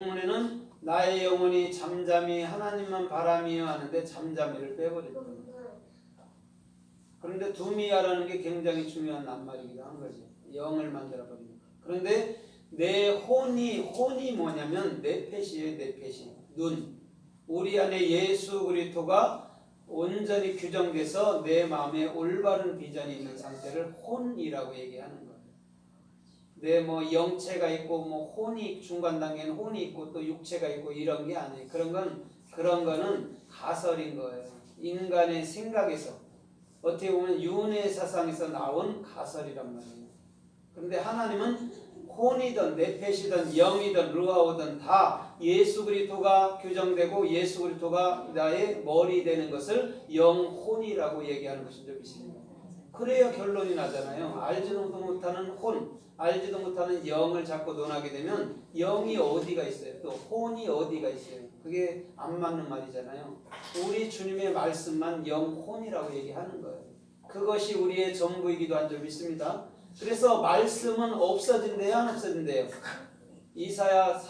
본문에는 나의 영혼이 잠잠히 하나님만 바라며 하는데 잠잠히를 빼버렸거든요. 그런데 두미야라는 게 굉장히 중요한 낱말이기도 한 거죠. 영을 만들어버리는 거. 그런데 내 혼이 뭐냐면 네펫이에요. 네펫이 눈. 우리 안에 예수 그리스도가 온전히 규정돼서 내 마음에 올바른 비전이 있는 상태를 혼이라고 얘기하는 거예요. 내 뭐 영체가 있고 뭐 혼이 중간 단계는 혼이 있고 또 육체가 있고 이런 게 아니에요. 그런 거는 가설인 거예요. 인간의 생각에서 어떻게 보면 윤회 사상에서 나온 가설이란 말이에요. 그런데 하나님은 혼이든 네펫이든 영이든 루아오든 다 예수 그리스도가 규정되고 예수 그리스도가 나의 머리 되는 것을 영혼이라고 얘기하는 것인 줄 믿습니다. 그래야 결론이 나잖아요. 알지도 못하는 혼, 알지도 못하는 영을 잡고 논하게 되면 영이 어디가 있어요? 또 혼이 어디가 있어요? 그게 안 맞는 말이잖아요. 우리 주님의 말씀만 영혼이라고 얘기하는 거예요. 그것이 우리의 전부이기도 한 줄 믿습니다. 그래서 말씀은 없어진대요, 안 없어진대요? 이사야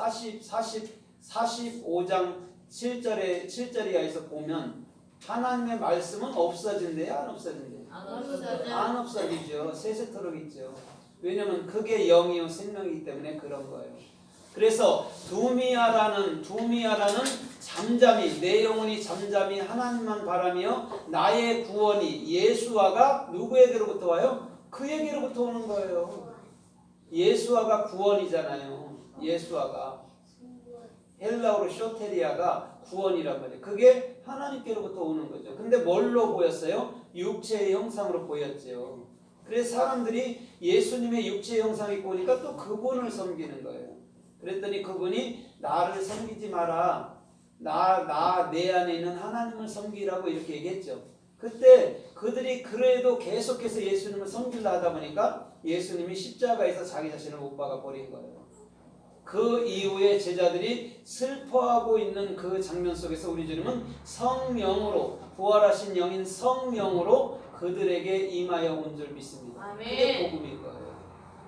45장 7절 이하에서 보면 하나님의 말씀은 없어진대요, 안 없어진대요? 안 없어지죠. 세세토록 있죠. 왜냐하면 그게 영이요 생명이기 때문에 그런 거예요. 그래서 두미야라는 잠잠히 내 영혼이 잠잠히 하나님만 바라며 나의 구원이 예수와가 누구에게로부터 와요? 그에게로부터 오는 거예요. 예수와가 구원이잖아요. 예수와가 헬라어로 쇼테리아가 구원이란 말이에요. 그게 하나님께로부터 오는 거죠. 근데 뭘로 보였어요? 육체의 형상으로 보였죠. 그래서 사람들이 예수님의 육체의 형상이 있고 오니까 또 그분을 섬기는 거예요. 그랬더니 그분이 나를 섬기지 마라. 내 안에 있는 하나님을 섬기라고 이렇게 얘기했죠. 그때 그들이 그래도 계속해서 예수님을 섬기려 하다 보니까 예수님이 십자가에서 자기 자신을 못 박아 버린 거예요. 그 이후에 제자들이 슬퍼하고 있는 그 장면 속에서 우리 주님은 성령으로 부활하신 영인 성령으로 그들에게 임하여 온 줄 믿습니다. 그게 복음인 거예요.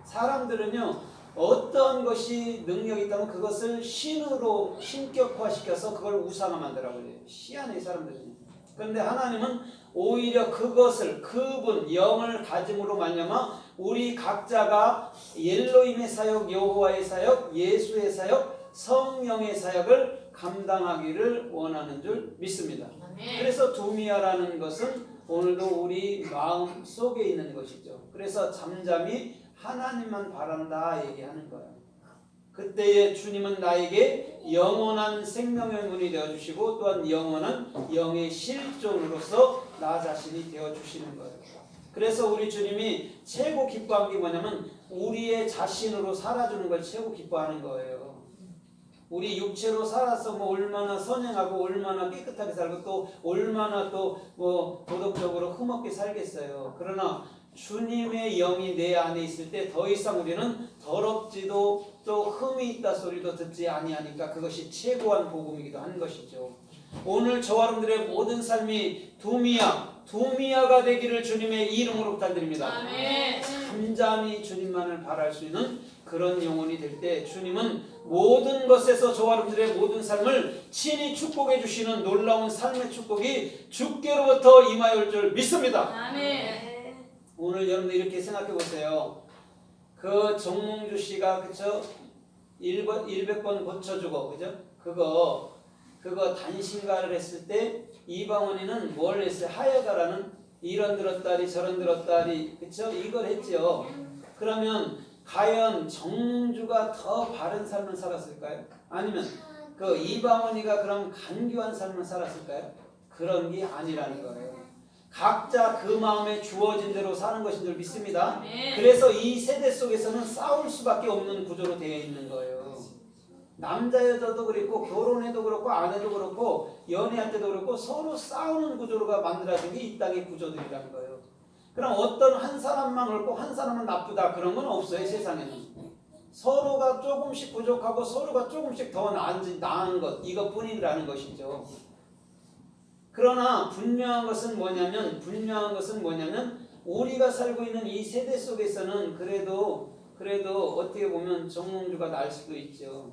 사람들은요 어떤 것이 능력이 있다면 그것을 신으로 신격화시켜서 그걸 우상화 만들어버려요. 희한해 사람들은. 그런데 하나님은 오히려 그것을 그분 영을 가짐으로 말미암아 우리 각자가 엘로힘의 사역, 여호와의 사역, 예수의 사역, 성령의 사역을 감당하기를 원하는 줄 믿습니다. 그래서 두미야라는 것은 오늘도 우리 마음 속에 있는 것이죠. 그래서 잠잠히 하나님만 바란다 얘기하는 거예요. 그때에 주님은 나에게 영원한 생명의 문이 되어주시고 또한 영원한 영의 실존으로서 나 자신이 되어주시는 거예요. 그래서 우리 주님이 최고 기뻐한 게 뭐냐면 우리의 자신으로 살아주는 걸 최고 기뻐하는 거예요. 우리 육체로 살아서 뭐 얼마나 선행하고 얼마나 깨끗하게 살고 또 얼마나 또 뭐 도덕적으로 흠없게 살겠어요. 그러나 주님의 영이 내 안에 있을 때 더 이상 우리는 더럽지도 또 흠이 있다 소리도 듣지 아니하니까 그것이 최고한 복음이기도 한 것이죠. 오늘 저와 여러분들의 모든 삶이 두미야가 되기를 주님의 이름으로 부탁드립니다. 잠잠히 주님만을 바랄 수 있는 그런 영혼이 될 때 주님은 모든 것에서 저와 여러분들의 모든 삶을 친히 축복해 주시는 놀라운 삶의 축복이 주께로부터 임하여 올 줄 믿습니다. 오늘 여러분들 이렇게 생각해 보세요. 그 정몽주 씨가 그쵸 100번 고쳐주고 그죠? 그거 단신가를 했을 때 이방원이는 뭘 했어요? 하여가라는 이런 들었다리 저런 들었다리 그쵸? 이걸 했죠. 그러면 과연 정몽주가 더 바른 삶을 살았을까요? 아니면 그 이방원이가 그럼 간교한 삶을 살았을까요? 그런 게 아니라는 거예요. 각자 그 마음에 주어진 대로 사는 것인 줄 믿습니다. 그래서 이 세대 속에서는 싸울 수밖에 없는 구조로 되어 있는 거예요. 남자 여자도 그렇고 결혼해도 그렇고 안 해도 그렇고 연애할 때도 그렇고 서로 싸우는 구조가 만들어진 게 이 땅의 구조들이라는 거예요. 그럼 어떤 한 사람만 옳고 한 사람은 나쁘다 그런 건 없어요. 세상에는 서로가 조금씩 부족하고 서로가 조금씩 더 나은 것 이것뿐이라는 것이죠. 그러나 분명한 것은 뭐냐면 우리가 살고 있는 이 세대 속에서는 그래도 어떻게 보면 정몽주가 날 수도 있죠.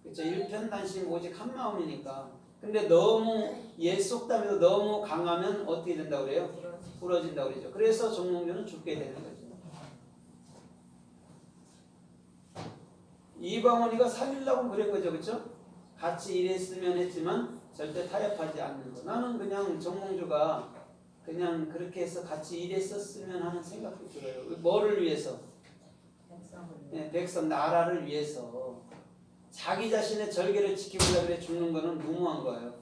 그렇죠. 일편단심 오직 한 마음이니까. 근데 너무 옛 속담에도 너무 강하면 어떻게 된다고 그래요? 부러진다고 그러죠. 그래서 정몽주는 죽게 되는 거죠. 이방원이가 살리려고 그런 거죠. 그렇죠? 같이 일했으면 했지만 절대 타협하지 않는 거. 나는 그냥 정몽주가 그냥 그렇게 해서 같이 일했었으면 하는 생각도 들어요. 뭐를 위해서? 네, 백성 나라를 위해서. 자기 자신의 절개를 지키고자 그래 죽는 거는 무모한 거예요.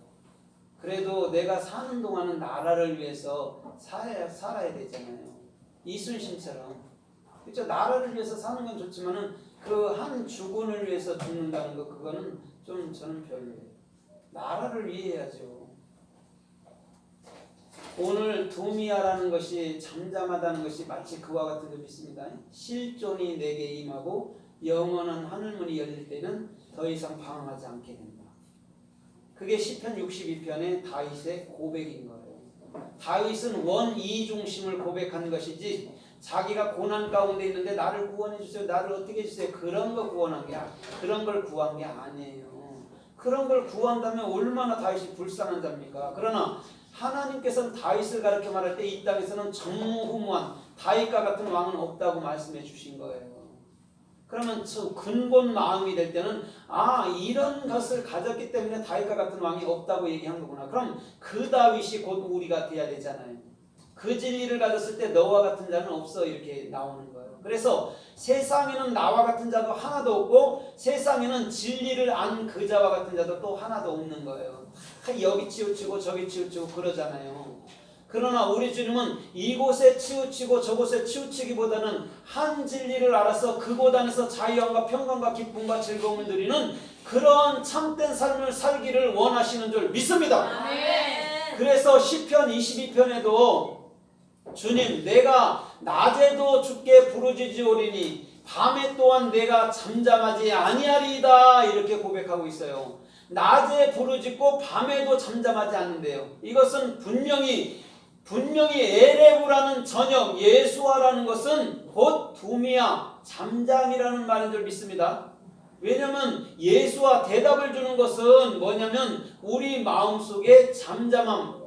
그래도 내가 사는 동안은 나라를 위해서 살아야 되잖아요. 이순신처럼. 그렇죠? 나라를 위해서 사는 건 좋지만은 그 한 주군을 위해서 죽는다는 거 그거는 좀 저는 별로예요. 나라를 위해 해야죠. 오늘 두미야라는 것이 잠잠하다는 것이 마치 그와 같은 점이 있습니다. 실존이 내게 임하고 영원한 하늘문이 열릴 때는 더 이상 방황하지 않게 된다. 그게 시편 62편의 다윗의 고백인 거예요. 다윗은 원이 중심을 고백하는 것이지 자기가 고난 가운데 있는데 나를 구원해 주세요. 나를 어떻게 해주세요. 그런 거 구원한 게 그런 걸 구한 게 아니에요. 그런 걸 구한다면 얼마나 다윗이 불쌍한 자입니까? 그러나 하나님께서는 다윗을 가르쳐 말할 때 이 땅에서는 전무후무한 다윗과 같은 왕은 없다고 말씀해 주신 거예요. 그러면 저 근본 마음이 될 때는 이런 것을 가졌기 때문에 다윗과 같은 왕이 없다고 얘기한 거구나. 그럼 그 다윗이 곧 우리가 돼야 되잖아요. 그 진리를 가졌을 때 너와 같은 자는 없어 이렇게 나오는 거예요. 그래서 세상에는 나와 같은 자도 하나도 없고 세상에는 진리를 안 그 자와 같은 자도 또 하나도 없는 거예요. 여기 치우치고 저기 치우치고 그러잖아요. 그러나 우리 주님은 이곳에 치우치고 저곳에 치우치기보다는 한 진리를 알아서 그곳 안에서 자유함과 평강과 기쁨과 즐거움을 누리는 그런 참된 삶을 살기를 원하시는 줄 믿습니다. 아멘. 그래서 시편 22편에도 주님 내가 낮에도 주께 부르짖으오리니 밤에 또한 내가 잠잠하지 아니하리이다 이렇게 고백하고 있어요. 낮에 부르짖고 밤에도 잠잠하지 않는데요. 이것은 분명히 에레브라는 저녁 예수와라는 것은 곧 두미야 잠잠이라는 말인 줄 믿습니다. 왜냐하면 예수와 대답을 주는 것은 뭐냐면 우리 마음속에 잠잠함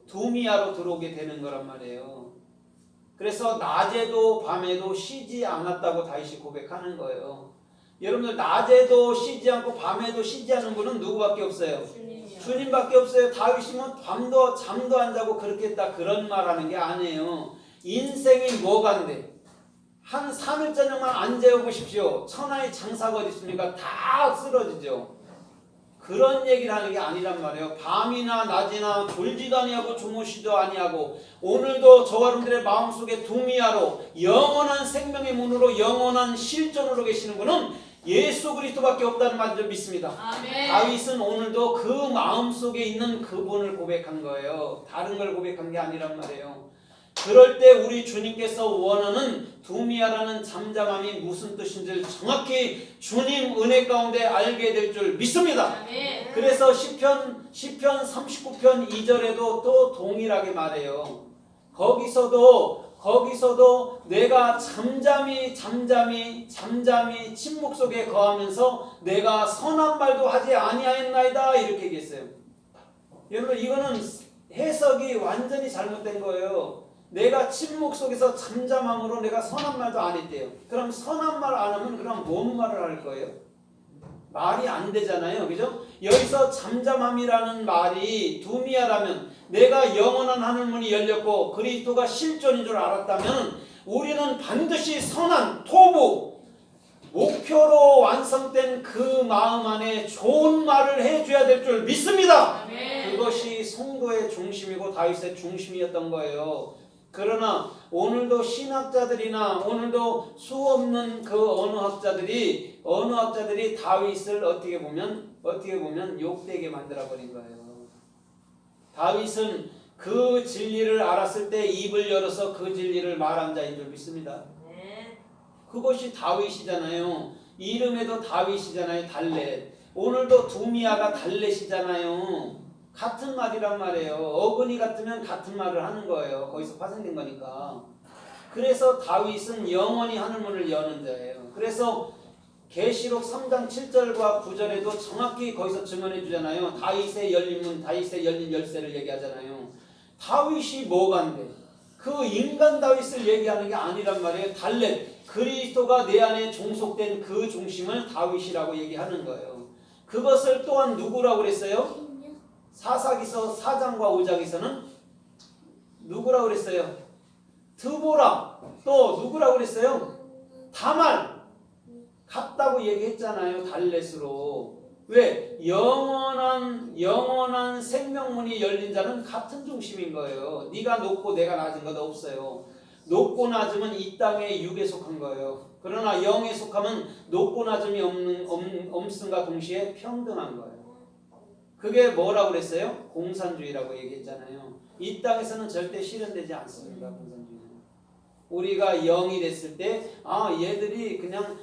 두미야로 들어오게 되는 거란 말이에요. 그래서 낮에도 밤에도 쉬지 않았다고 다윗이 고백하는 거예요. 여러분들 낮에도 쉬지 않고 밤에도 쉬지 않는 분은 누구밖에 없어요? 주님밖에 없어요. 다윗이면 밤도 잠도 안 자고 그렇게 했다 그런 말하는 게 아니에요. 인생이 뭐간데 한 3일 저녁만 안 재워보십시오. 천하의 장사가 어디 있습니까? 다 쓰러지죠. 그런 얘기를 하는 게 아니란 말이에요. 밤이나 낮이나 졸지도 아니하고 주무시도 아니하고 오늘도 저와 여러분들의 마음속에 두미야로 영원한 생명의 문으로 영원한 실존으로 계시는 분은 예수 그리스도밖에 없다는 말을 믿습니다. 아멘. 다윗은 오늘도 그 마음속에 있는 그분을 고백한 거예요. 다른 걸 고백한 게 아니란 말이에요. 그럴 때 우리 주님께서 원하는 두미야라는 잠잠함이 무슨 뜻인지 정확히 주님 은혜 가운데 알게 될 줄 믿습니다. 아멘. 그래서 시편 39편 2절에도 또 동일하게 말해요. 거기서도 내가 잠잠히 침묵 속에 거하면서 내가 선한 말도 하지 아니하였나이다 이렇게 얘기했어요. 여러분 이거는 해석이 완전히 잘못된 거예요. 내가 침묵 속에서 잠잠함으로 내가 선한 말도 안 했대요. 그럼 선한 말 안 하면 그럼 뭔 말을 할 거예요? 말이 안 되잖아요. 그죠? 여기서 잠잠함이라는 말이 두미야라면 내가 영원한 하늘문이 열렸고 그리스도가 실존인 줄 알았다면 우리는 반드시 선한 토부 목표로 완성된 그 마음 안에 좋은 말을 해줘야 될 줄 믿습니다. 아멘. 그것이 성도의 중심이고 다윗의 중심이었던 거예요. 그러나 오늘도 신학자들이나 오늘도 수없는 그 언어학자들이 다윗을 어떻게 보면 욕되게 만들어 버린 거예요. 다윗은 그 진리를 알았을 때 입을 열어서 그 진리를 말한 자인 줄 믿습니다. 그것이 다윗이잖아요. 이름에도 다윗이잖아요. 달렛. 오늘도 두미야가 달렛이잖아요. 같은 말이란 말이에요. 어근이 같으면 같은 말을 하는 거예요. 거기서 파생된 거니까. 그래서 다윗은 영원히 하늘문을 여는 자예요. 그래서 계시록 3장 7절과 9절에도 정확히 거기서 증언해 주잖아요. 다윗의 열린 문, 다윗의 열린 열쇠를 얘기하잖아요. 다윗이 뭐간데? 그 인간 다윗을 얘기하는 게 아니란 말이에요. 달렛, 그리스도가 내 안에 종속된 그 중심을 다윗이라고 얘기하는 거예요. 그것을 또한 누구라고 그랬어요? 사사기서 4장과 5장에서는 누구라고 그랬어요? 드보라. 또 누구라고 그랬어요? 다말. 같다고 얘기했잖아요. 달렛으로. 왜? 영원한 생명문이 열린 자는 같은 중심인 거예요. 네가 높고 내가 낮은 것 없어요. 높고 낮음은 이 땅의 육에 속한 거예요. 그러나 영에 속하면 높고 낮음이 없음과 동시에 평등한 거예요. 그게 뭐라고 그랬어요? 공산주의라고 얘기했잖아요. 이 땅에서는 절대 실현되지 않습니다. 공산주의는. 우리가 영이 됐을 때 얘들이 그냥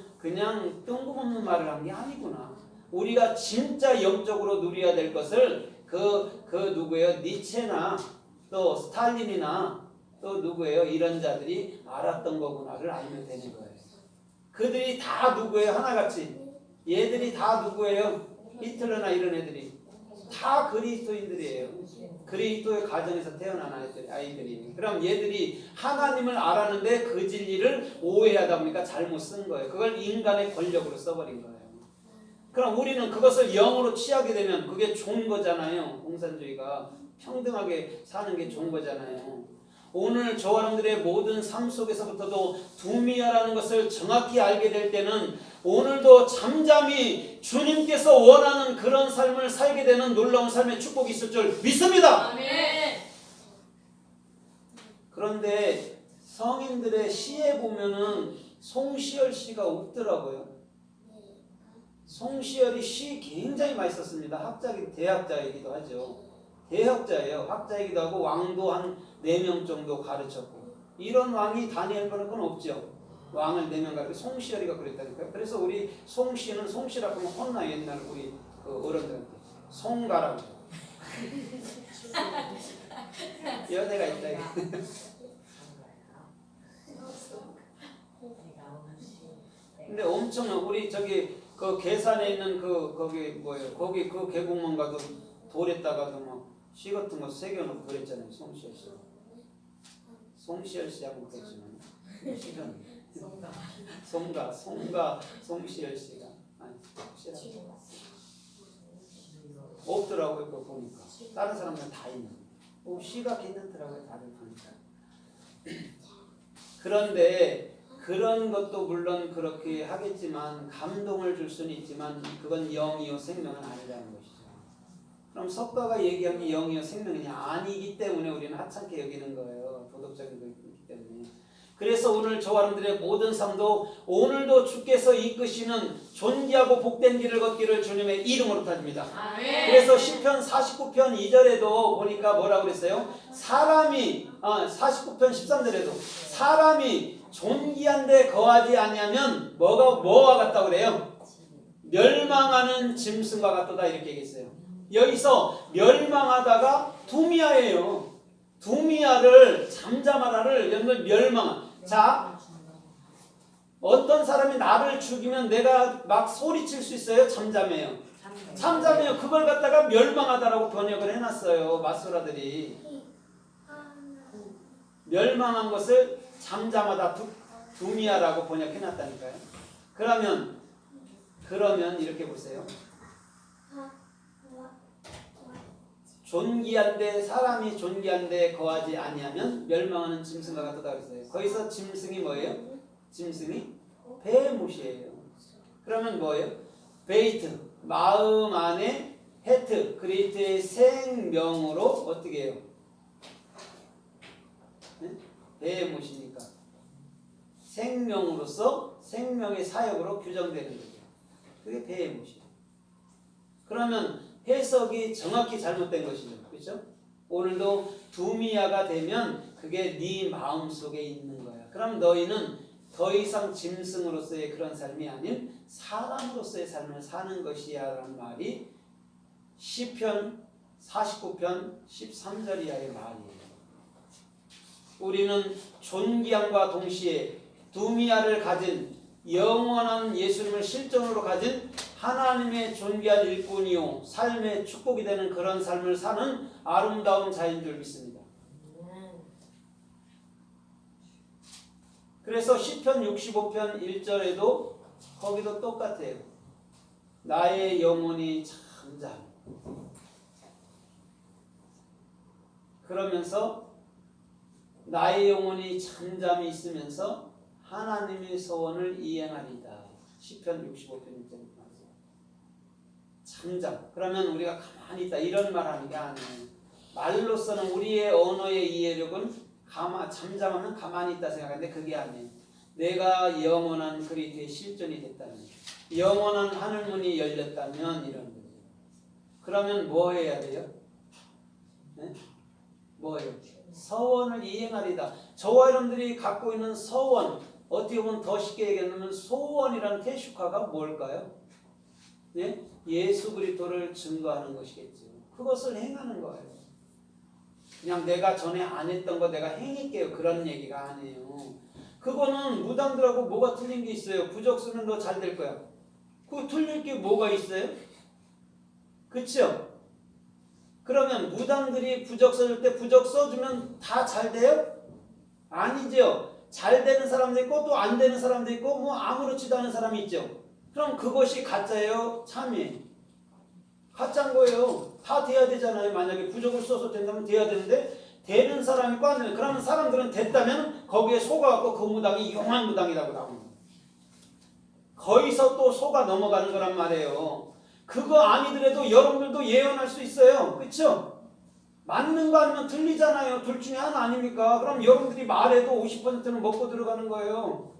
뜬금없는 말을 한 게 아니구나. 우리가 진짜 영적으로 누려야 될 것을 그 누구예요? 니체나 또 스탈린이나 또 누구예요? 이런 자들이 알았던 거구나를 알면 되는 거예요. 그들이 다 누구예요? 하나같이. 얘들이 다 누구예요? 히틀러나 이런 애들이. 다 그리스도인들이에요. 그리스도의 가정에서 태어난 아이들이. 그럼 얘들이 하나님을 알았는데 그 진리를 오해하다 보니까 잘못 쓴 거예요. 그걸 인간의 권력으로 써버린 거예요. 그럼 우리는 그것을 영으로 취하게 되면 그게 좋은 거잖아요. 공산주의가 평등하게 사는 게 좋은 거잖아요. 오늘 저와 여러분들의 모든 삶 속에서부터도 두미야라는 것을 정확히 알게 될 때는 오늘도 잠잠히 주님께서 원하는 그런 삶을 살게 되는 놀라운 삶의 축복이 있을 줄 믿습니다. 아멘. 그런데 성인들의 시에 보면은 송시열 씨가 없더라고요. 송시열이 시 굉장히 많이 썼습니다. 대학자이기도 하죠. 대학자예요. 학자이기도 하고 왕도 한 4명 정도 가르쳤고. 이런 왕이 다니엘과는 건 없죠. 왕을 4명 가르쳐 송시열이가 그랬다니까요. 그래서 우리 송시는 송시라고 하면 혼나 옛날 우리 그 어른들한테 송가라고. 여대가 있다. 근데 엄청난 우리 저기 그 계산에 있는 거기 뭐예요? 거기 그 계곡만 가도 돌에다가도 뭐 시 같은 거 새겨놓고 그랬잖아요. 송시열 씨. 송시열 씨하고 그랬지만 시간. 송시열 씨가 없더라고요. 그거 보니까 다른 사람들은 다 있는. 시가 괜찮더라고요. 다들 보니까. 그런데 그런 것도 물론 그렇게 하겠지만 감동을 줄 수는 있지만 그건 영이요 생명은 아니라는 것이죠. 그럼 석가가 얘기한 게 영이요 생명이냐? 아니기 때문에 우리는 하찮게 여기는 거예요. 도덕적인 것이기 때문에. 그래서 오늘 저와 여러분들의 모든 삶도 오늘도 주께서 이끄시는 존귀하고 복된 길을 걷기를 주님의 이름으로 타집니다. 그래서 시편 49편 2절에도 보니까 뭐라고 그랬어요? 사람이 49편 13절에도 사람이 존귀한 데 거하지 아니하면 뭐와 같다고 그래요? 멸망하는 짐승과 같도다 이렇게 얘기했어요. 여기서 멸망하다가 두미야예요. 두미야를 잠잠하라를 연결 멸망. 자, 어떤 사람이 나를 죽이면 내가 막 소리칠 수 있어요? 잠잠해요. 잠잠해요. 그걸 갖다가 멸망하다라고 번역을 해놨어요. 마소라들이. 멸망한 것을 잠잠하다 두미야라고 번역해놨다니까요. 그러면 이렇게 보세요. 존귀한데 사람이 존귀한데 거하지 아니하면 멸망하는 짐승과 같다 그랬어요. 거기서 짐승이 뭐예요? 짐승이 베헤못이에요. 그러면 뭐예요? 베이트 마음 안에 헤트 그레이트의 생명으로 어떻게 해요? 네? 베헤못이니까 생명으로서 생명의 사역으로 규정되는 거죠. 그게 베헤못이에요. 그러면 해석이 정확히 잘못된 것이죠. 그렇죠? 오늘도 두미야가 되면 그게 네 마음속에 있는 거야. 그럼 너희는 더 이상 짐승으로서의 그런 삶이 아닌 사람으로서의 삶을 사는 것이야 라는 말이 시편 49편 13절 이하의 말이에요. 우리는 존귀함과 동시에 두미야를 가진 영원한 예수님을 실존으로 가진 하나님의 존귀한 일꾼이요 삶의 축복이 되는 그런 삶을 사는 아름다운 자인 줄 믿습니다. 그래서 시편 65편 1절에도 거기도 똑같아요. 나의 영혼이 잠잠. 그러면서 나의 영혼이 잠잠히 있으면서 하나님의 소원을 이행하리다. 시편 65편 1절 잠잠. 그러면 우리가 가만히 있다 이런 말 하는 게 아니에요. 말로서는 우리의 언어의 이해력은 잠잠하면 가만히 있다 생각하는데 그게 아니에요. 내가 영원한 그리스도의 실존이 됐다면, 영원한 하늘문이 열렸다면 이런 거죠. 그러면 뭐 해야 돼요? 네? 뭐예요? 서원을 이행하리다. 저와 여러분들이 갖고 있는 서원, 어떻게 보면 더 쉽게 얘기하면 소원이라는 태슈카가 뭘까요? 네? 예수 그리스도를 증거하는 것이겠죠. 그것을 행하는 거예요. 그냥 내가 전에 안 했던 거 내가 행할게요. 그런 얘기가 아니에요. 그거는 무당들하고 뭐가 틀린 게 있어요? 부적 쓰면 너 잘 될 거야. 그 틀릴 게 뭐가 있어요? 그쵸? 그러면 무당들이 부적 써줄 때 부적 써주면 다 잘 돼요? 아니죠. 잘 되는 사람도 있고 또 안 되는 사람도 있고 뭐 아무렇지도 않은 사람이 있죠. 그럼 그것이 가짜예요? 참이에요? 가짜인 거예요. 다 돼야 되잖아요. 만약에 부적을 써서 된다면 돼야 되는데 되는 사람이 있고 안 되는, 그러면 사람들은 됐다면 거기에 속아갖고 그 무당이 용한 무당이라고 나옵니다. 거기서 또 속아 넘어가는 거란 말이에요. 그거 아니더라도 여러분들도 예언할 수 있어요. 그렇죠? 맞는 거 아니면 틀리잖아요. 둘 중에 하나 아닙니까? 그럼 여러분들이 말해도 50%는 먹고 들어가는 거예요.